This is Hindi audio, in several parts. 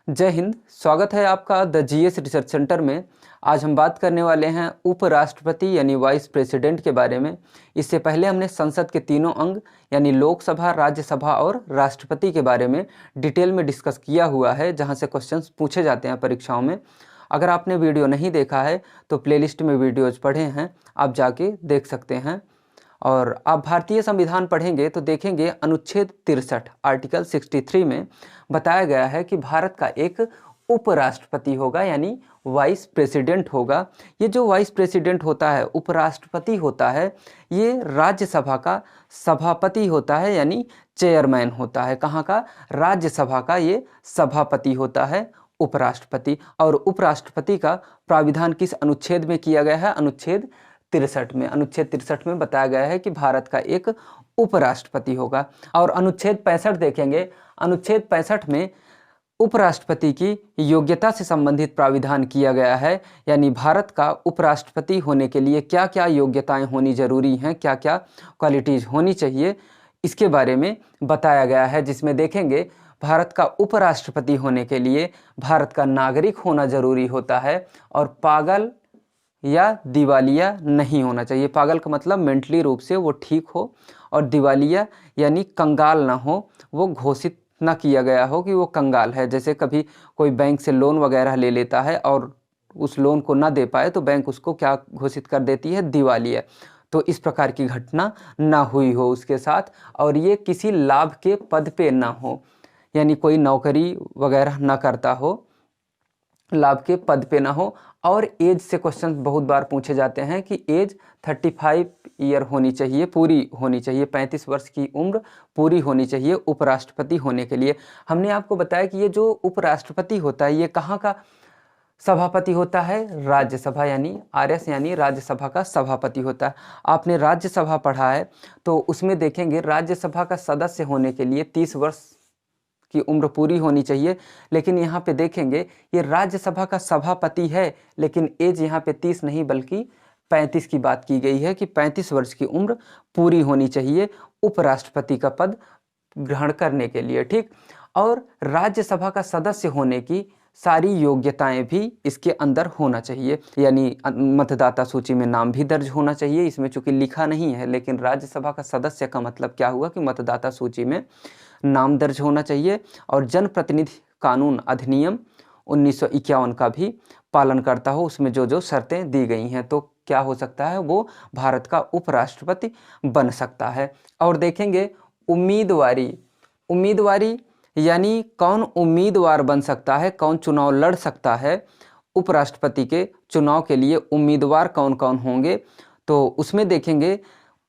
जय हिंद। स्वागत है आपका द जीएस रिसर्च सेंटर में। आज हम बात करने वाले हैं उपराष्ट्रपति यानी वाइस प्रेसिडेंट के बारे में। इससे पहले हमने संसद के तीनों अंग यानी लोकसभा, राज्यसभा और राष्ट्रपति के बारे में डिटेल में डिस्कस किया हुआ है, जहां से क्वेश्चंस पूछे जाते हैं परीक्षाओं में। अगर आपने वीडियो नहीं देखा है तो प्लेलिस्ट में वीडियोज पढ़े हैं, आप जाके देख सकते हैं। और आप भारतीय संविधान पढ़ेंगे तो देखेंगे अनुच्छेद 63 आर्टिकल 63 में बताया गया है कि भारत का एक उपराष्ट्रपति होगा यानी वाइस प्रेसिडेंट होगा। ये जो वाइस प्रेसिडेंट होता है, उपराष्ट्रपति होता है, ये राज्यसभा का सभापति होता है यानी चेयरमैन होता है। कहाँ का? राज्यसभा का ये सभापति होता है उपराष्ट्रपति। और उपराष्ट्रपति का प्राविधान किस अनुच्छेद में किया गया है? अनुच्छेद 63 में। अनुच्छेद 63 में बताया गया है कि भारत का एक उपराष्ट्रपति होगा। और अनुच्छेद 65 देखेंगे। अनुच्छेद 65 में उपराष्ट्रपति की योग्यता से संबंधित प्राविधान किया गया है, यानी भारत का उपराष्ट्रपति होने के लिए क्या क्या योग्यताएं होनी जरूरी हैं, क्या क्या क्वालिटीज होनी चाहिए, इसके बारे में बताया गया है। जिसमें देखेंगे भारत का उपराष्ट्रपति होने के लिए भारत का नागरिक होना जरूरी होता है और पागल या दिवालिया नहीं होना चाहिए। पागल का मतलब मेंटली रूप से वो ठीक हो, और दिवालिया यानी कंगाल ना हो, वो घोषित ना किया गया हो कि वो कंगाल है। जैसे कभी कोई बैंक से लोन वगैरह ले लेता है और उस लोन को ना दे पाए तो बैंक उसको क्या घोषित कर देती है? दिवालिया। तो इस प्रकार की घटना ना हुई हो उसके साथ, और ये किसी लाभ के पद पे ना हो, यानी कोई नौकरी वगैरह ना करता हो, लाभ के पद पे ना हो। और एज से क्वेश्चन बहुत बार पूछे जाते हैं कि एज 35 ईयर होनी चाहिए, पूरी होनी चाहिए, 35 वर्ष की उम्र पूरी होनी चाहिए उपराष्ट्रपति होने के लिए। हमने आपको बताया कि ये जो उपराष्ट्रपति होता है ये कहाँ का सभापति होता है? राज्यसभा यानी आरएस यानी राज्यसभा का सभापति होता है। आपने राज्यसभा पढ़ा है तो उसमें देखेंगे राज्यसभा का सदस्य होने के लिए 30 वर्ष की उम्र पूरी होनी चाहिए। लेकिन यहाँ पे देखेंगे ये राज्यसभा का सभापति है, लेकिन एज यहाँ पे 30 नहीं बल्कि 35 की बात की गई है कि 35 वर्ष की उम्र पूरी होनी चाहिए उपराष्ट्रपति का पद ग्रहण करने के लिए। ठीक। और राज्यसभा का सदस्य होने की सारी योग्यताएं भी इसके अंदर होना चाहिए, यानी मतदाता सूची में नाम भी दर्ज होना चाहिए। इसमें चूंकि लिखा नहीं है, लेकिन राज्यसभा का सदस्य का मतलब क्या हुआ कि मतदाता सूची में नाम दर्ज होना चाहिए। और जनप्रतिनिधि कानून अधिनियम 1951 का भी पालन करता हो, उसमें जो जो शर्तें दी गई हैं, तो क्या हो सकता है? वो भारत का उपराष्ट्रपति बन सकता है। और देखेंगे उम्मीदवारी। उम्मीदवारी यानी कौन उम्मीदवार बन सकता है, कौन चुनाव लड़ सकता है उपराष्ट्रपति के चुनाव के लिए, उम्मीदवार कौन कौन होंगे। तो उसमें देखेंगे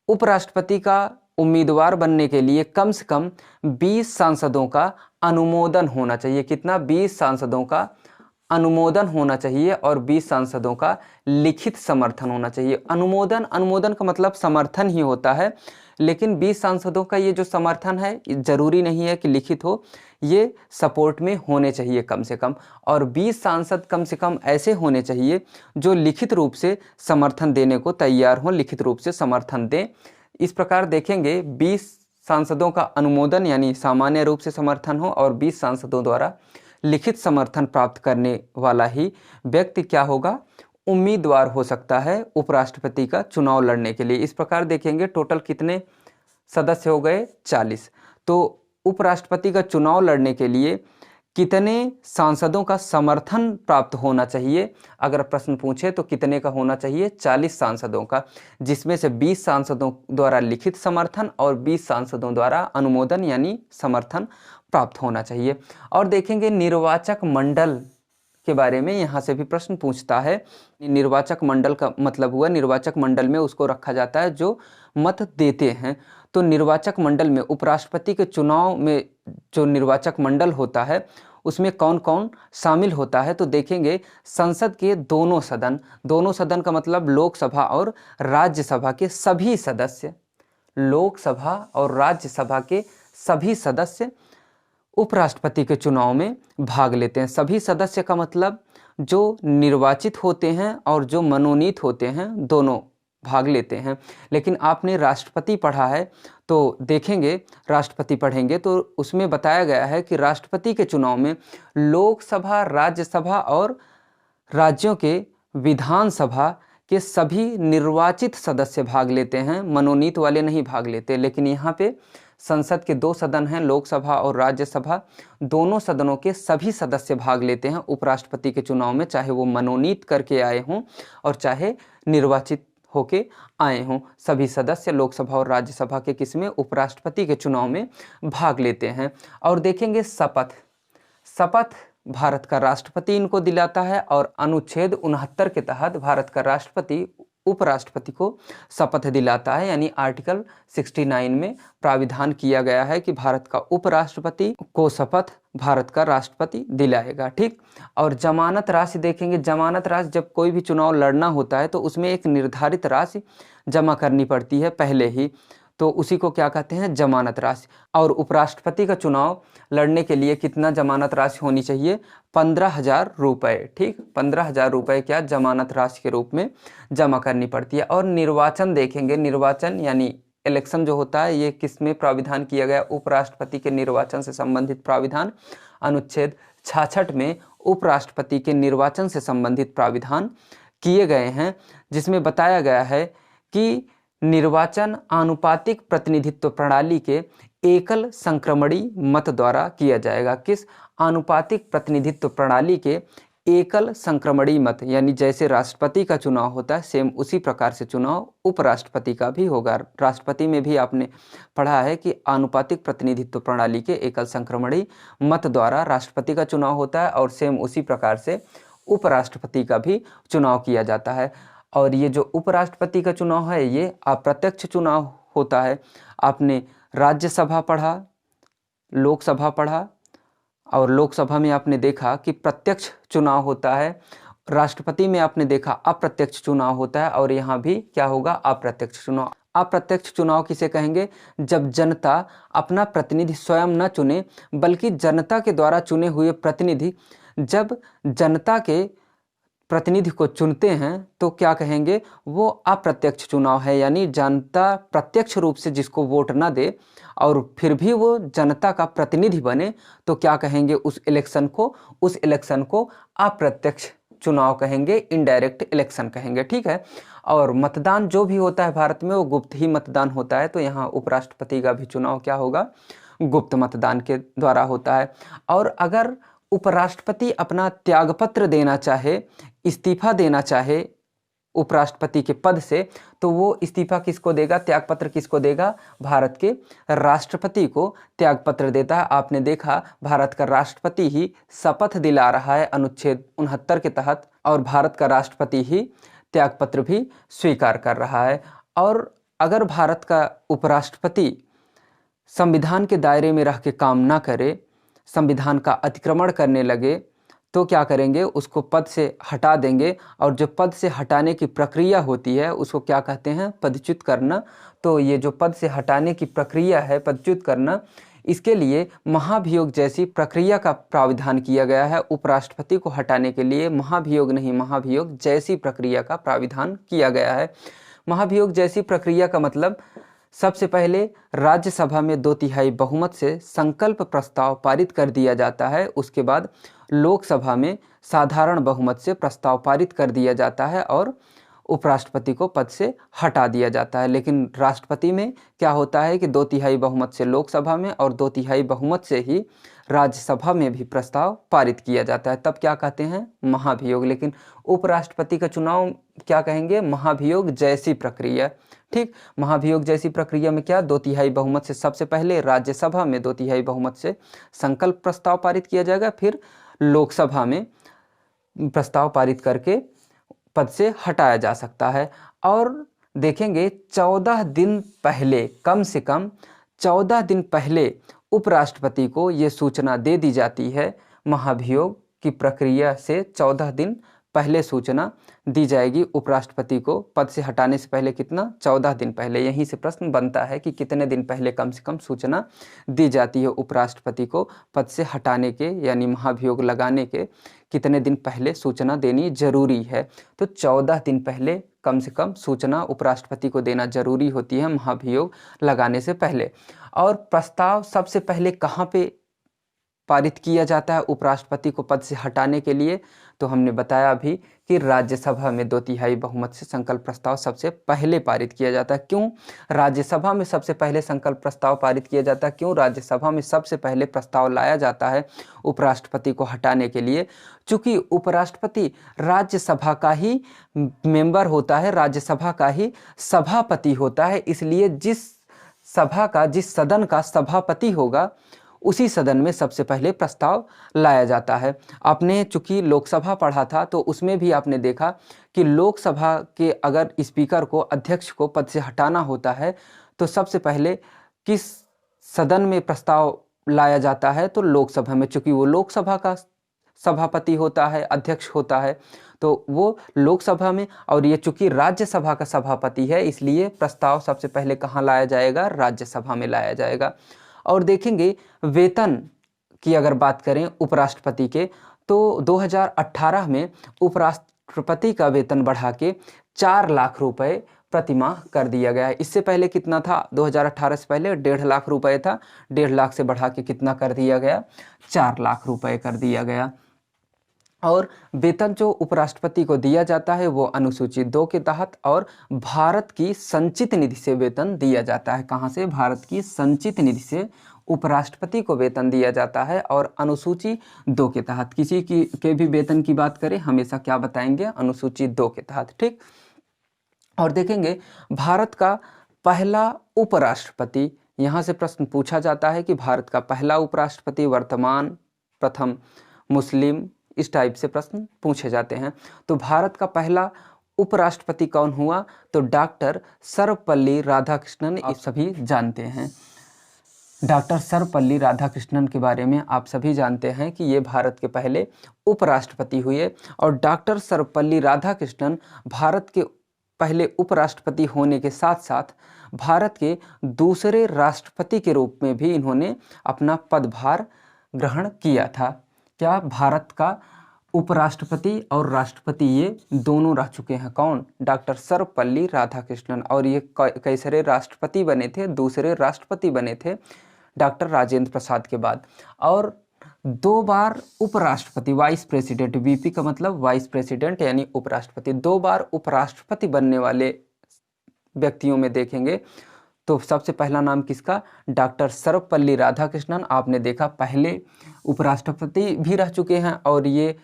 उपराष्ट्रपति का उम्मीदवार बनने के लिए कम से कम 20 सांसदों का अनुमोदन होना चाहिए। कितना? 20 सांसदों का अनुमोदन होना चाहिए और 20 सांसदों का लिखित समर्थन होना चाहिए। अनुमोदन का मतलब समर्थन ही होता है, लेकिन 20 सांसदों का ये जो समर्थन है जरूरी नहीं है कि लिखित हो, ये सपोर्ट में होने चाहिए कम से कम। और 20 सांसद कम से कम ऐसे होने चाहिए जो लिखित रूप से समर्थन देने को तैयार हों, लिखित रूप से समर्थन दें। इस प्रकार देखेंगे 20 सांसदों का अनुमोदन यानी सामान्य रूप से समर्थन हो, और 20 सांसदों द्वारा लिखित समर्थन प्राप्त करने वाला ही व्यक्ति क्या होगा? उम्मीदवार हो सकता है उपराष्ट्रपति का चुनाव लड़ने के लिए। इस प्रकार देखेंगे टोटल कितने सदस्य हो गए? 40। तो उपराष्ट्रपति का चुनाव लड़ने के लिए कितने सांसदों का समर्थन प्राप्त होना चाहिए? अगर प्रश्न पूछे तो कितने का होना चाहिए? 40 सांसदों का, जिसमें से 20 सांसदों द्वारा लिखित समर्थन और 20 सांसदों द्वारा अनुमोदन यानी समर्थन प्राप्त होना चाहिए। और देखेंगे निर्वाचक मंडल के बारे में, यहाँ से भी प्रश्न पूछता है। निर्वाचक मंडल का मतलब हुआ निर्वाचक मंडल में उसको रखा जाता है जो मत देते हैं। तो निर्वाचक मंडल में उपराष्ट्रपति के चुनाव में जो निर्वाचक मंडल होता है उसमें कौन कौन शामिल होता है? तो देखेंगे संसद के दोनों सदन का मतलब लोकसभा और राज्यसभा के सभी सदस्य, लोकसभा और राज्यसभा के सभी सदस्य उपराष्ट्रपति के चुनाव में भाग लेते हैं। सभी सदस्य का मतलब जो निर्वाचित होते हैं और जो मनोनीत होते हैं, दोनों भाग लेते हैं। लेकिन आपने राष्ट्रपति पढ़ा है तो देखेंगे, राष्ट्रपति पढ़ेंगे तो उसमें बताया गया है कि राष्ट्रपति के चुनाव में लोकसभा, राज्यसभा और राज्यों के विधानसभा के सभी निर्वाचित सदस्य भाग लेते हैं, मनोनीत वाले नहीं भाग लेते। लेकिन यहाँ पे संसद के 2 सदन हैं, लोकसभा और राज्यसभा, दोनों सदनों के सभी सदस्य भाग लेते हैं उपराष्ट्रपति के चुनाव में, चाहे वो मनोनीत करके आए हों और चाहे निर्वाचित होके आए हों। सभी सदस्य लोकसभा और राज्यसभा के किसमें, उपराष्ट्रपति के चुनाव में भाग लेते हैं। और देखेंगे शपथ, शपथ भारत का राष्ट्रपति इनको दिलाता है और अनुच्छेद 69 के तहत भारत का राष्ट्रपति उपराष्ट्रपति को शपथ दिलाता है। यानी आर्टिकल 69 में प्राविधान किया गया है कि भारत का उपराष्ट्रपति को शपथ भारत का राष्ट्रपति दिलाएगा। ठीक। और जमानत राशि देखेंगे, जमानत राशि जब कोई भी चुनाव लड़ना होता है तो उसमें एक निर्धारित राशि जमा करनी पड़ती है पहले ही, तो उसी को क्या कहते हैं, जमानत राशि। और उपराष्ट्रपति का चुनाव लड़ने के लिए कितना जमानत राशि होनी चाहिए, 15,000 रुपये। ठीक, 15,000 रुपये क्या जमानत राशि के रूप में जमा करनी पड़ती है। और निर्वाचन देखेंगे, निर्वाचन यानी इलेक्शन जो होता है ये किस में प्राविधान किया गया, उपराष्ट्रपति के निर्वाचन से संबंधित प्राविधान अनुच्छेद 66 में उपराष्ट्रपति के निर्वाचन से संबंधित प्राविधान किए गए हैं, जिसमें बताया गया है कि निर्वाचन आनुपातिक प्रतिनिधित्व प्रणाली के एकल संक्रमणी मत द्वारा किया जाएगा। किस, आनुपातिक प्रतिनिधित्व प्रणाली के एकल संक्रमणी मत, यानी जैसे राष्ट्रपति का चुनाव होता है सेम उसी प्रकार से चुनाव उपराष्ट्रपति का भी होगा। राष्ट्रपति में भी आपने पढ़ा है कि आनुपातिक प्रतिनिधित्व प्रणाली के एकल संक्रमणी मत द्वारा राष्ट्रपति का चुनाव होता है और सेम उसी प्रकार से उपराष्ट्रपति का भी चुनाव किया जाता है। और ये जो उपराष्ट्रपति का चुनाव है ये अप्रत्यक्ष चुनाव होता है। आपने राज्यसभा पढ़ा, लोकसभा पढ़ा, और लोकसभा में आपने देखा कि प्रत्यक्ष चुनाव होता है, राष्ट्रपति में आपने देखा अप्रत्यक्ष चुनाव होता है, और यहाँ भी क्या होगा, अप्रत्यक्ष चुनाव। अप्रत्यक्ष चुनाव किसे कहेंगे, जब जनता अपना प्रतिनिधि स्वयं न चुने बल्कि जनता के द्वारा चुने हुए प्रतिनिधि जब जनता के प्रतिनिधि को चुनते हैं तो क्या कहेंगे, वो अप्रत्यक्ष चुनाव है। यानी जनता प्रत्यक्ष रूप से जिसको वोट ना दे और फिर भी वो जनता का प्रतिनिधि बने तो क्या कहेंगे, उस इलेक्शन को अप्रत्यक्ष चुनाव कहेंगे, इनडायरेक्ट इलेक्शन कहेंगे। ठीक है। और मतदान जो भी होता है भारत में वो गुप्त ही मतदान होता है, तो यहाँ उपराष्ट्रपति का भी चुनाव क्या होगा, गुप्त मतदान के द्वारा होता है। और अगर उपराष्ट्रपति अपना त्यागपत्र देना चाहे, इस्तीफा देना चाहे उपराष्ट्रपति के पद से, तो वो इस्तीफा किसको देगा, त्यागपत्र किसको देगा, भारत के राष्ट्रपति को त्यागपत्र देता है। आपने देखा भारत का राष्ट्रपति ही शपथ दिला रहा है अनुच्छेद 69 के तहत, और भारत का राष्ट्रपति ही त्यागपत्र भी स्वीकार कर रहा है। और अगर भारत का उपराष्ट्रपति संविधान के दायरे में रह के काम ना करे, संविधान का अतिक्रमण करने लगे, तो क्या करेंगे, उसको पद से हटा देंगे। और जो पद से हटाने की प्रक्रिया होती है उसको क्या कहते हैं, पदच्युत करना। तो ये जो पद से हटाने की प्रक्रिया है, पदच्युत करना, इसके लिए महाभियोग जैसी प्रक्रिया का प्राविधान किया गया है। उपराष्ट्रपति को हटाने के लिए महाभियोग नहीं, महाभियोग जैसी प्रक्रिया का प्राविधान किया गया है। महाभियोग जैसी प्रक्रिया का मतलब, सबसे पहले राज्यसभा में 2/3 बहुमत से संकल्प प्रस्ताव पारित कर दिया जाता है, उसके बाद लोकसभा में साधारण बहुमत से प्रस्ताव पारित कर दिया जाता है और उपराष्ट्रपति को पद से हटा दिया जाता है। लेकिन राष्ट्रपति में क्या होता है कि 2/3 बहुमत से लोकसभा में और 2/3 बहुमत से ही राज्यसभा में भी प्रस्ताव पारित किया जाता है, तब क्या कहते हैं, महाभियोग। लेकिन उपराष्ट्रपति का चुनाव क्या कहेंगे, महाभियोग जैसी प्रक्रिया। ठीक, महाभियोग जैसी प्रक्रिया में क्या, 2/3 बहुमत से सबसे पहले राज्यसभा में 2/3 बहुमत से संकल्प प्रस्ताव पारित किया जाएगा, फिर लोकसभा में प्रस्ताव पारित करके पद से हटाया जा सकता है। और देखेंगे 14 दिन पहले, कम से कम 14 दिन पहले उपराष्ट्रपति को ये सूचना दे दी जाती है महाभियोग की प्रक्रिया से 14 दिन पहले सूचना दी जाएगी उपराष्ट्रपति को पद से हटाने से पहले? कितना? 14 दिन पहले। यहीं से प्रश्न बनता है कि कितने दिन पहले कम से कम सूचना दी जाती है उपराष्ट्रपति को पद से हटाने के यानी महाभियोग लगाने के कितने दिन पहले सूचना देनी जरूरी है? तो 14 दिन पहले कम से कम सूचना उपराष्ट्रपति को देना जरूरी होती है महाभियोग लगाने से पहले। और प्रस्ताव सबसे पहले कहाँ पे पारित किया जाता है उपराष्ट्रपति को पद से हटाने के लिए? तो हमने बताया अभी कि राज्यसभा में 2/3 बहुमत से संकल्प प्रस्ताव सबसे पहले पारित किया जाता है। क्यों राज्यसभा में सबसे पहले संकल्प प्रस्ताव पारित किया जाता है? क्यों राज्यसभा में सबसे पहले प्रस्ताव लाया जाता है उपराष्ट्रपति को हटाने के लिए? चूंकि उपराष्ट्रपति राज्यसभा का ही मेंबर होता है, राज्यसभा का ही सभापति होता है, इसलिए जिस सदन का सभापति होगा उसी सदन में सबसे पहले प्रस्ताव लाया जाता है। आपने चूंकि लोकसभा पढ़ा था तो उसमें भी आपने देखा कि लोकसभा के अगर स्पीकर को, अध्यक्ष को पद से हटाना होता है तो सबसे पहले किस सदन में प्रस्ताव लाया जाता है? तो लोकसभा में। चूंकि वो लोकसभा का सभापति होता है, अध्यक्ष होता है, तो वो लोकसभा में, और ये चूंकि राज्यसभा का सभापति है इसलिए प्रस्ताव सबसे पहले कहाँ लाया जाएगा? राज्यसभा में लाया जाएगा। और देखेंगे वेतन की अगर बात करें उपराष्ट्रपति के, तो 2018 में उपराष्ट्रपति का वेतन बढ़ा के 4 लाख रुपए प्रतिमाह कर दिया गया है। इससे पहले कितना था? 2018 से पहले 1.5 लाख रुपए था। 1.5 लाख से बढ़ा के कितना कर दिया गया? 4 लाख रुपए कर दिया गया। और वेतन जो उपराष्ट्रपति को दिया जाता है वो अनुसूची 2 के तहत और भारत की संचित निधि से वेतन दिया जाता है। कहाँ से? भारत की संचित निधि से उपराष्ट्रपति को वेतन दिया जाता है और अनुसूची 2 के तहत। किसी की के भी वेतन की बात करें हमेशा क्या बताएंगे? अनुसूची 2 के तहत। ठीक। और देखेंगे भारत का पहला उपराष्ट्रपति, यहाँ से प्रश्न पूछा जाता है कि भारत का पहला उपराष्ट्रपति, वर्तमान, प्रथम, मुस्लिम, इस टाइप से प्रश्न पूछे जाते हैं। तो भारत का पहला उपराष्ट्रपति कौन हुआ? तो डॉक्टर सर्वपल्ली राधाकृष्णन। आप सभी जानते हैं डॉक्टर सर्वपल्ली राधाकृष्णन के बारे में, आप सभी जानते हैं कि ये भारत के पहले उपराष्ट्रपति हुए। और डॉक्टर सर्वपल्ली राधाकृष्णन भारत के पहले उपराष्ट्रपति होने के साथ साथ भारत के दूसरे राष्ट्रपति के रूप में भी इन्होंने अपना पदभार ग्रहण किया था। क्या? भारत का उपराष्ट्रपति और राष्ट्रपति ये दोनों रह चुके हैं। कौन? डॉक्टर सर्वपल्ली राधाकृष्णन। और ये कैसरे राष्ट्रपति बने थे? दूसरे राष्ट्रपति बने थे डॉक्टर राजेंद्र प्रसाद के बाद। और 2 बार उपराष्ट्रपति, वाइस प्रेसिडेंट, वीपी का मतलब वाइस प्रेसिडेंट यानी उपराष्ट्रपति, 2 बार उपराष्ट्रपति बनने वाले व्यक्तियों में देखेंगे तो सबसे पहला नाम किसका? डॉक्टर सर्वपल्ली राधाकृष्णन। आपने देखा पहले उपराष्ट्रपति भी रह चुके हैं और ये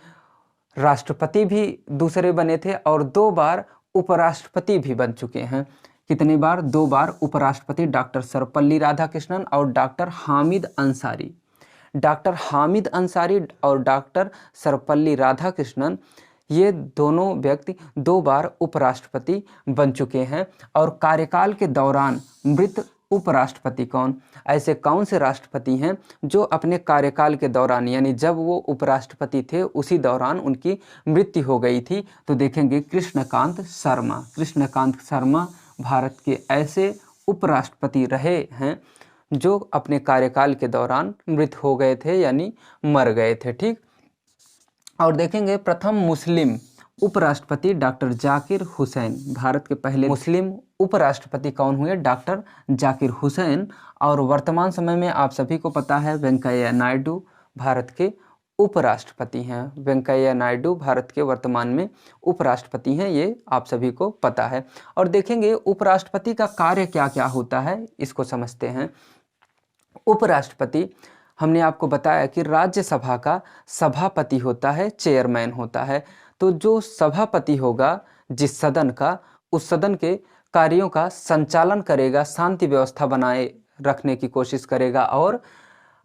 राष्ट्रपति भी दूसरे बने थे और 2 बार उपराष्ट्रपति भी बन चुके हैं। कितने बार? 2 बार उपराष्ट्रपति डॉक्टर सर्वपल्ली राधाकृष्णन और डॉक्टर हामिद अंसारी। डॉक्टर हामिद अंसारी और डॉक्टर सर्वपल्ली राधाकृष्णन ये दोनों व्यक्ति 2 बार उपराष्ट्रपति बन चुके हैं। और कार्यकाल के दौरान मृत उपराष्ट्रपति कौन? ऐसे कौन से राष्ट्रपति हैं जो अपने कार्यकाल के दौरान यानी जब वो उपराष्ट्रपति थे उसी दौरान उनकी मृत्यु हो गई थी? तो देखेंगे कृष्णकांत शर्मा। कृष्णकांत शर्मा भारत के ऐसे उपराष्ट्रपति रहे हैं जो अपने कार्यकाल के दौरान मृत हो गए थे यानी मर गए थे। ठीक। और देखेंगे प्रथम मुस्लिम उपराष्ट्रपति डॉक्टर जाकिर हुसैन। भारत के पहले मुस्लिम उपराष्ट्रपति कौन हुए? डॉक्टर जाकिर हुसैन। और वर्तमान समय में आप सभी को पता है वेंकैया नायडू भारत के उपराष्ट्रपति हैं। वेंकैया नायडू भारत के वर्तमान में उपराष्ट्रपति हैं, ये आप सभी को पता है। और देखेंगे उपराष्ट्रपति का कार्य क्या क्या होता है, इसको समझते हैं। उपराष्ट्रपति, हमने आपको बताया कि राज्यसभा का सभापति होता है, चेयरमैन होता है। तो जो सभापति होगा जिस सदन का, उस सदन के कार्यों का संचालन करेगा, शांति व्यवस्था बनाए रखने की कोशिश करेगा और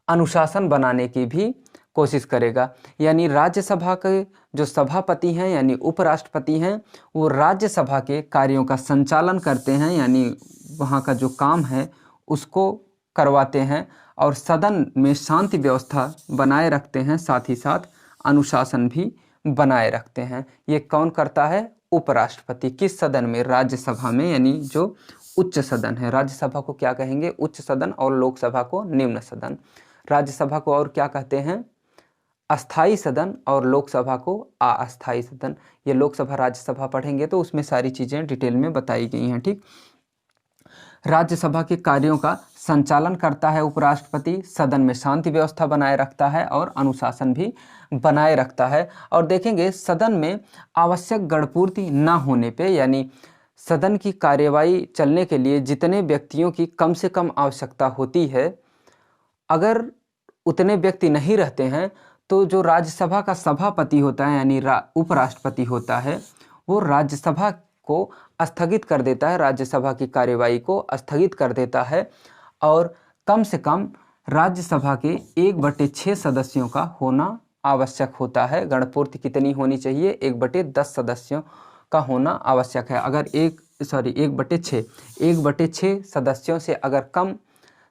अनुशासन बनाने की भी कोशिश करेगा। यानी राज्यसभा के जो सभापति हैं यानी उपराष्ट्रपति हैं वो राज्यसभा के कार्यों का संचालन करते हैं, यानी वहाँ का जो काम है उसको करवाते हैं और सदन में शांति व्यवस्था बनाए रखते हैं, साथ ही साथ अनुशासन भी बनाए रखते हैं। ये कौन करता है? उपराष्ट्रपति। किस सदन में? राज्यसभा में, यानी जो उच्च सदन है। राज्यसभा को क्या कहेंगे? उच्च सदन, और लोकसभा को निम्न सदन। राज्यसभा को और क्या कहते हैं? अस्थाई सदन, और लोकसभा को अस्थाई सदन। ये लोकसभा राज्यसभा पढ़ेंगे तो उसमें सारी चीज़ें डिटेल में बताई गई हैं। ठीक, राज्यसभा के कार्यों का संचालन करता है उपराष्ट्रपति, सदन में शांति व्यवस्था बनाए रखता है और अनुशासन भी बनाए रखता है। और देखेंगे सदन में आवश्यक गणपूर्ति न होने पे, यानी सदन की कार्यवाही चलने के लिए जितने व्यक्तियों की कम से कम आवश्यकता होती है, अगर उतने व्यक्ति नहीं रहते हैं तो जो राज्यसभा का सभापति होता है यानी उपराष्ट्रपति होता है, वो राज्यसभा को स्थगित कर देता है, राज्यसभा की कार्यवाही को स्थगित कर देता है। और कम से कम राज्यसभा के 1/6 सदस्यों का होना आवश्यक होता है। गणपूर्ति कितनी होनी चाहिए? 1/10 सदस्यों का होना आवश्यक है। अगर 1/6 सदस्यों से अगर कम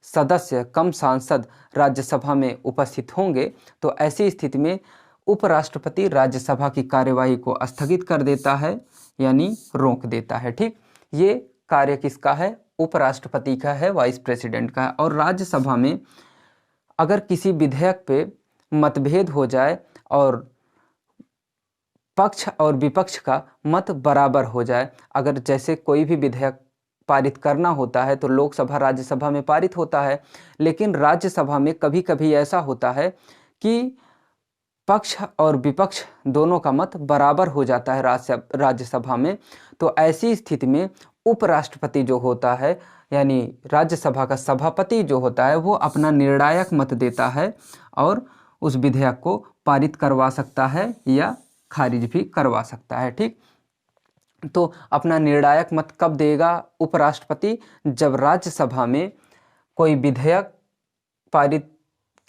सदस्य, कम सांसद राज्यसभा में उपस्थित होंगे तो ऐसी स्थिति में उपराष्ट्रपति राज्यसभा की कार्यवाही को स्थगित कर देता है, यानी रोक देता है। ठीक, ये कार्य किसका है? उपराष्ट्रपति का है, वाइस प्रेसिडेंट का है। और राज्यसभा में अगर किसी विधेयक पे मतभेद हो जाए और पक्ष और विपक्ष का मत बराबर हो जाए, अगर जैसे कोई भी विधेयक पारित करना होता है तो लोकसभा राज्यसभा में पारित होता है, लेकिन राज्यसभा में कभी कभी ऐसा होता है कि पक्ष और विपक्ष दोनों का मत बराबर हो जाता है राज्यसभा में। तो ऐसी स्थिति में उपराष्ट्रपति जो होता है, यानी राज्यसभा का सभापति जो होता है, वो अपना निर्णायक मत देता है और उस विधेयक को पारित करवा सकता है या खारिज भी करवा सकता है। ठीक, तो अपना निर्णायक मत कब देगा उपराष्ट्रपति? जब राज्यसभा में कोई विधेयक पारित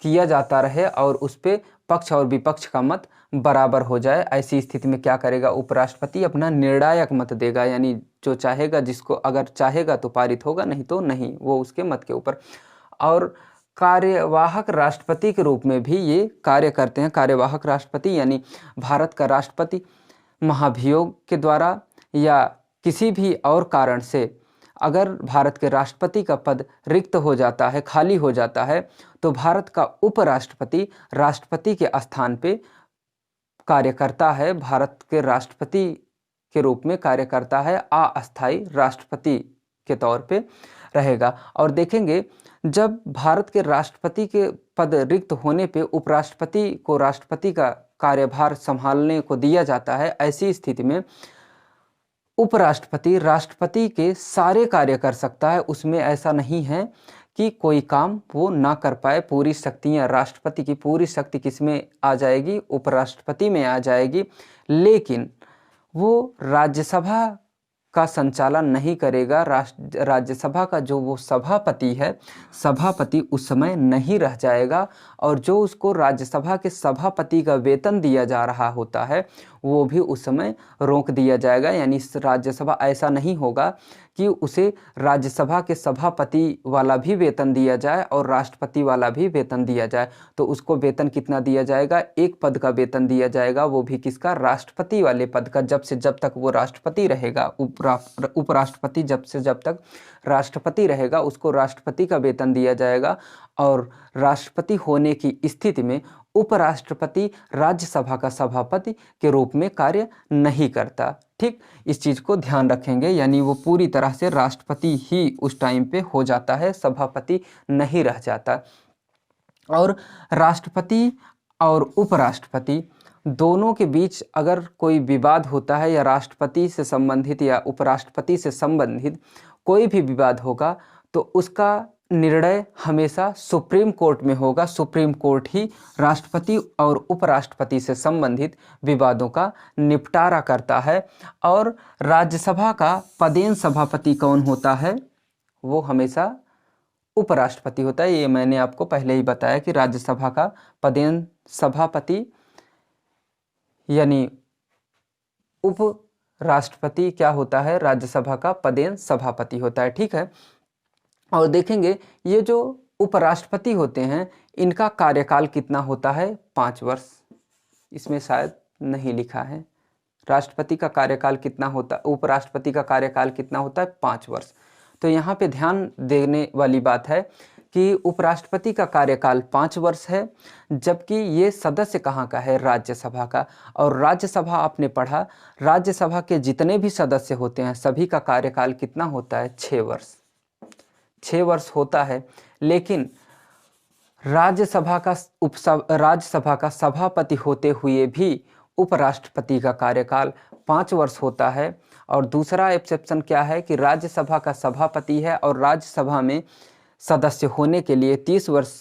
किया जाता रहे और उस पे पक्ष और विपक्ष का मत बराबर हो जाए। ऐसी स्थिति में क्या करेगा उपराष्ट्रपति? अपना निर्णायक मत देगा, यानी जो चाहेगा, जिसको अगर चाहेगा तो पारित होगा, नहीं तो नहीं, वो उसके मत के ऊपर। और कार्यवाहक राष्ट्रपति के रूप में भी ये कार्य करते हैं। कार्यवाहक राष्ट्रपति यानी भारत का राष्ट्रपति महाभियोग के द्वारा या किसी भी और कारण से अगर भारत के राष्ट्रपति का पद रिक्त हो जाता है, खाली हो जाता है, तो भारत का उपराष्ट्रपति राष्ट्रपति के स्थान पे कार्य करता है, भारत के राष्ट्रपति के रूप में कार्य करता है, अस्थायी राष्ट्रपति के तौर पे रहेगा। और देखेंगे जब भारत के राष्ट्रपति के पद रिक्त होने पे उपराष्ट्रपति को राष्ट्रपति का कार्यभार संभालने को दिया जाता है, ऐसी स्थिति में उपराष्ट्रपति राष्ट्रपति के सारे कार्य कर सकता है। उसमें ऐसा नहीं है कि कोई काम वो ना कर पाए। पूरी शक्तियां, राष्ट्रपति की पूरी शक्ति किसमें आ जाएगी? उपराष्ट्रपति में आ जाएगी। लेकिन वो राज्यसभा का संचालन नहीं करेगा। राज्यसभा का जो वो सभापति है, सभापति उस समय नहीं रह जाएगा, और जो उसको राज्यसभा के सभापति का वेतन दिया जा रहा होता है वो भी उस समय रोक दिया जाएगा। यानी राज्यसभा ऐसा नहीं होगा कि उसे राज्यसभा के सभापति वाला भी वेतन दिया जाए और राष्ट्रपति वाला भी वेतन दिया जाए। तो उसको वेतन कितना दिया जाएगा? एक पद का वेतन दिया जाएगा, वो भी किसका? राष्ट्रपति वाले पद का। जब से जब तक वो राष्ट्रपति रहेगा, उपराष्ट्रपति जब से जब तक राष्ट्रपति रहेगा उसको राष्ट्रपति का वेतन दिया जाएगा। और राष्ट्रपति होने की स्थिति में उपराष्ट्रपति राज्यसभा का सभापति के रूप में कार्य नहीं करता। ठीक, इस चीज़ को ध्यान रखेंगे, यानी वो पूरी तरह से राष्ट्रपति ही उस टाइम पे हो जाता है, सभापति नहीं रह जाता। और राष्ट्रपति और उपराष्ट्रपति दोनों के बीच अगर कोई विवाद होता है या राष्ट्रपति से संबंधित या उपराष्ट्रपति से संबंधित कोई भी विवाद होगा तो उसका निर्णय हमेशा सुप्रीम कोर्ट में होगा। सुप्रीम कोर्ट ही राष्ट्रपति और उपराष्ट्रपति से संबंधित विवादों का निपटारा करता है। और राज्यसभा का पदेन सभापति कौन होता है? वो हमेशा उपराष्ट्रपति होता है। ये मैंने आपको पहले ही बताया कि राज्यसभा का पदेन सभापति यानी उपराष्ट्रपति क्या होता है? राज्यसभा का पदेन सभापति होता है। ठीक है, और देखेंगे ये जो उपराष्ट्रपति होते हैं इनका कार्यकाल कितना होता है? 5 वर्ष। इसमें शायद नहीं लिखा है। राष्ट्रपति का कार्यकाल कितना होता, उपराष्ट्रपति का कार्यकाल कितना होता है? 5 वर्ष। तो यहाँ पे ध्यान देने वाली बात है कि उपराष्ट्रपति का कार्यकाल 5 वर्ष है, जबकि ये सदस्य कहाँ का है? राज्यसभा का। और राज्यसभा आपने पढ़ा, राज्यसभा के जितने भी सदस्य होते हैं सभी का कार्यकाल कितना होता है? 6 वर्ष। 6 वर्ष होता है। लेकिन राज्यसभा का सभापति होते हुए भी उपराष्ट्रपति का कार्यकाल 5 वर्ष होता है। और दूसरा एक्सेप्शन क्या है कि राज्यसभा का सभापति है और राज्यसभा में सदस्य होने के लिए 30 वर्ष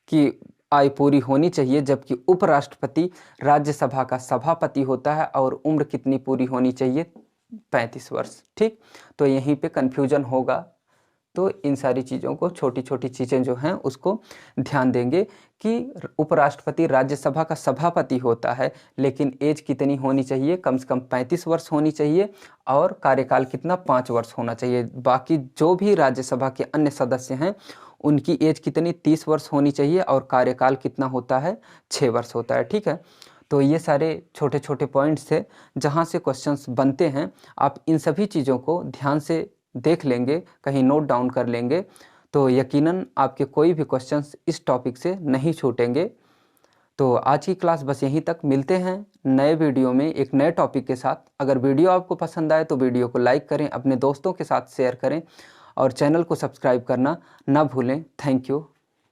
की आयु पूरी होनी चाहिए, जबकि उपराष्ट्रपति राज्यसभा का सभापति होता है और उम्र कितनी पूरी होनी चाहिए? 35 वर्ष। ठीक, तो यहीं पे कन्फ्यूजन होगा। तो इन सारी चीज़ों को, छोटी छोटी चीज़ें जो हैं उसको ध्यान देंगे कि उपराष्ट्रपति राज्यसभा का सभापति होता है, लेकिन एज कितनी होनी चाहिए? कम से कम 35 वर्ष होनी चाहिए और कार्यकाल कितना? 5 वर्ष होना चाहिए। बाकी जो भी राज्यसभा के अन्य सदस्य हैं उनकी एज कितनी? 30 वर्ष होनी चाहिए और कार्यकाल कितना होता है? 6 वर्ष होता है। ठीक है, तो ये सारे छोटे छोटे पॉइंट्स थे जहाँ से क्वेश्चंस बनते हैं। आप इन सभी चीज़ों को ध्यान से देख लेंगे, कहीं नोट डाउन कर लेंगे, तो यकीनन आपके कोई भी क्वेश्चंस इस टॉपिक से नहीं छूटेंगे। तो आज की क्लास बस यहीं तक। मिलते हैं नए वीडियो में एक नए टॉपिक के साथ। अगर वीडियो आपको पसंद आए तो वीडियो को लाइक करें, अपने दोस्तों के साथ शेयर करें और चैनल को सब्सक्राइब करना ना भूलें। Thank you.